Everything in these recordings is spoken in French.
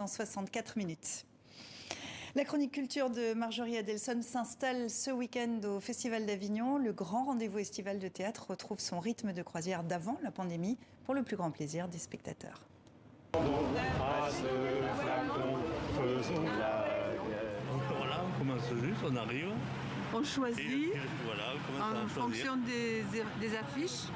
Dans 64 minutes. La chronique culture de Marjorie Adelson s'installe ce week-end au Festival d'Avignon. Le grand rendez-vous estival de théâtre retrouve son rythme de croisière d'avant la pandémie pour le plus grand plaisir des spectateurs. Voilà, on commence juste, on arrive. On choisit Voilà, on commence en fonction des affiches.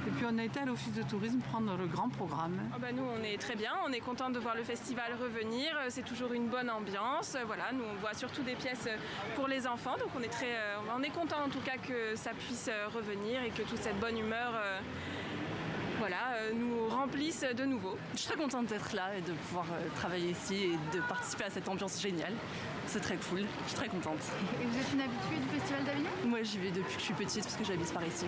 Et puis on a été à l'office de tourisme prendre le grand programme. Nous on est très bien, on est content de voir le festival revenir, c'est toujours une bonne ambiance. Voilà, nous on voit surtout des pièces pour les enfants, donc on est content en tout cas que ça puisse revenir et que toute cette bonne humeur nous remplisse de nouveau. Je suis très contente d'être là et de pouvoir travailler ici et de participer à cette ambiance géniale. C'est très cool, je suis très contente. Et vous êtes une habituée du Festival d'Avignon ? Moi j'y vais depuis que je suis petite parce que j'habite par ici.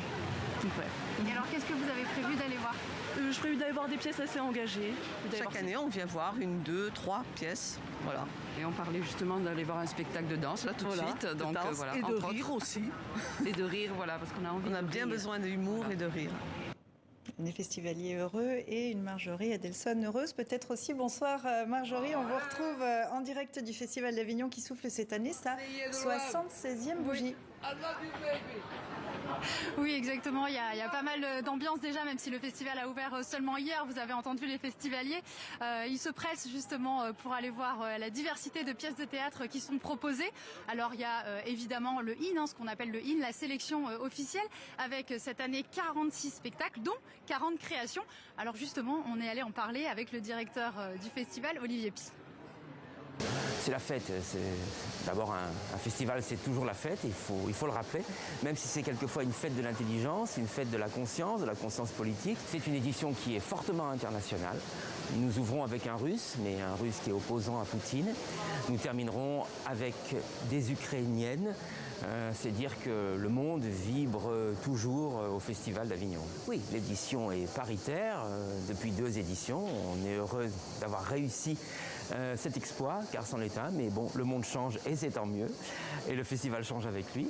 Donc, ouais. Et alors qu'est-ce que vous avez prévu d'aller voir ? Je prévu d'aller voir des pièces assez engagées. Chaque année on vient voir 1, 2, 3 pièces. Voilà. Et on parlait justement d'aller voir un spectacle de danse là tout de suite. Donc, voilà, et de rire aussi. Et de rire, voilà, parce qu'on a envie. On a bien besoin d'humour et de rire. Des festivaliers heureux et une Marjorie Adelson heureuse. Peut-être aussi, bonsoir Marjorie, on vous retrouve en direct du Festival d'Avignon qui souffle cette année sa 76e bougie. Oui, exactement. Il y a pas mal d'ambiance déjà, même si le festival a ouvert seulement hier. Vous avez entendu les festivaliers. Ils se pressent justement pour aller voir la diversité de pièces de théâtre qui sont proposées. Alors il y a évidemment le IN, ce qu'on appelle le IN, la sélection officielle, avec cette année 46 spectacles, dont 40 créations. Alors justement, on est allé en parler avec le directeur du festival, Olivier Py. C'est la fête. D'abord, un festival, c'est toujours la fête, il faut le rappeler. Même si c'est quelquefois une fête de l'intelligence, une fête de la conscience politique. C'est une édition qui est fortement internationale. Nous ouvrons avec un Russe, mais un Russe qui est opposant à Poutine. Nous terminerons avec des Ukrainiennes. C'est dire que le monde vibre toujours au Festival d'Avignon. Oui, l'édition est paritaire depuis 2 éditions. On est heureux d'avoir réussi cet exploit, car c'en est un. Mais bon, le monde change et c'est tant mieux. Et le festival change avec lui.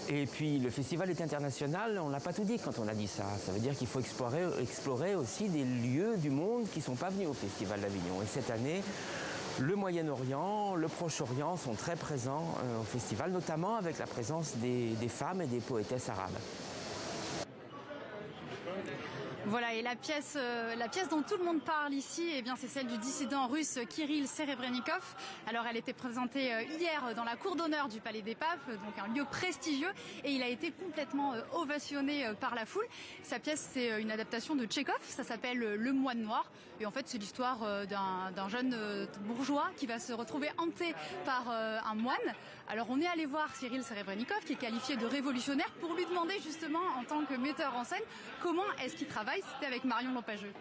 Et puis le festival est international, on n'a pas tout dit quand on a dit ça. Ça veut dire qu'il faut explorer aussi des lieux du monde qui ne sont pas venus au Festival d'Avignon. Et cette année, le Moyen-Orient, le Proche-Orient sont très présents au festival, notamment avec la présence des femmes et des poétesses arabes. Voilà, et la pièce dont tout le monde parle ici, eh bien, c'est celle du dissident russe Kirill Serebrennikov. Alors, elle était présentée hier dans la cour d'honneur du Palais des Papes, donc un lieu prestigieux, et il a été complètement ovationné par la foule. Sa pièce, c'est une adaptation de Tchekhov, ça s'appelle Le Moine Noir, et en fait, c'est l'histoire d'un jeune bourgeois qui va se retrouver hanté par un moine. Alors, on est allé voir Kirill Serebrennikov, qui est qualifié de révolutionnaire, pour lui demander justement, en tant que metteur en scène, comment est-ce qu'il travaille. C'était avec Marion Lampageux.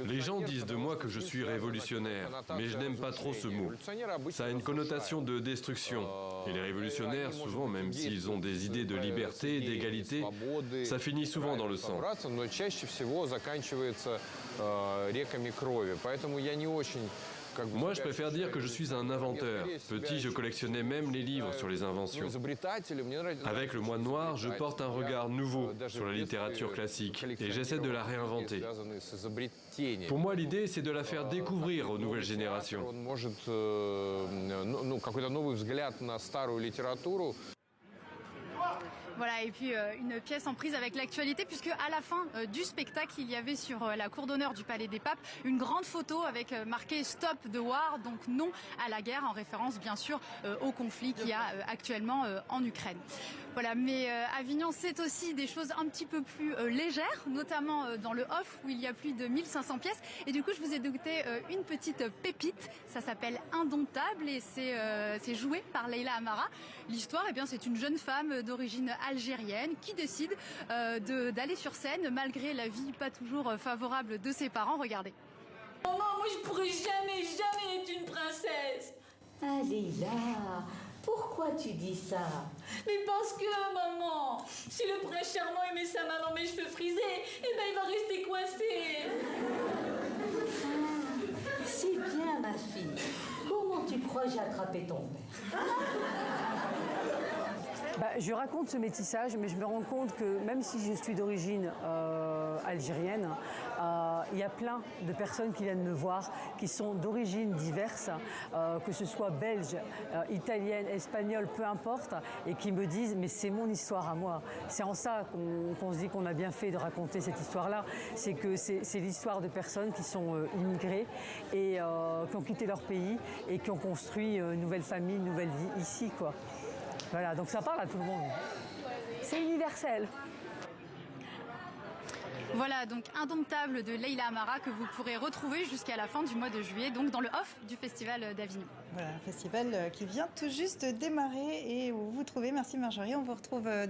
Les gens disent de moi que je suis révolutionnaire, mais je n'aime pas trop ce mot. Ça a une connotation de destruction. Et les révolutionnaires, souvent, même s'ils ont des idées de liberté, d'égalité, ça finit souvent dans le sang. Moi, je préfère dire que je suis un inventeur. Petit, je collectionnais même les livres sur les inventions. Avec le Moine Noir, je porte un regard nouveau sur la littérature classique et j'essaie de la réinventer. Pour moi, l'idée, c'est de la faire découvrir aux nouvelles générations. Voilà, et puis une pièce en prise avec l'actualité, puisque à la fin du spectacle, il y avait sur la cour d'honneur du Palais des Papes une grande photo avec marqué Stop the War, donc non à la guerre, en référence bien sûr au conflit qu'il y a actuellement en Ukraine. Voilà, mais Avignon, c'est aussi des choses un petit peu plus légères, notamment dans le off où il y a plus de 1500 pièces. Et du coup, je vous ai doté une petite pépite. Ça s'appelle Indomptable et c'est joué par Leila Amara. L'histoire, eh bien, c'est une jeune femme d'origine algérienne qui décide d'aller sur scène malgré la vie pas toujours favorable de ses parents. Regardez. Maman, moi je pourrais jamais être une princesse. Ah Leila, pourquoi tu dis ça? Mais parce que, maman, si le prince charmant met sa main dans mes cheveux frisés, eh ben il va rester coincé. Ah, c'est bien ma fille. Comment tu crois j'ai attrapé ton père? Je raconte ce métissage, mais je me rends compte que même si je suis d'origine algérienne, il y a plein de personnes qui viennent me voir, qui sont d'origines diverses, que ce soit belge, italienne, espagnole, peu importe, et qui me disent « mais c'est mon histoire à moi ». C'est en ça qu'on se dit qu'on a bien fait de raconter cette histoire-là, c'est que c'est l'histoire de personnes qui sont immigrées et qui ont quitté leur pays et qui ont construit une nouvelle famille, une nouvelle vie ici, quoi. Voilà, donc ça parle à tout le monde. C'est universel. Voilà, donc Indomptable de Leïla Amara que vous pourrez retrouver jusqu'à la fin du mois de juillet, donc dans le off du Festival d'Avignon. Voilà, un festival qui vient tout juste démarrer et où vous vous trouvez. Merci Marjorie, on vous retrouve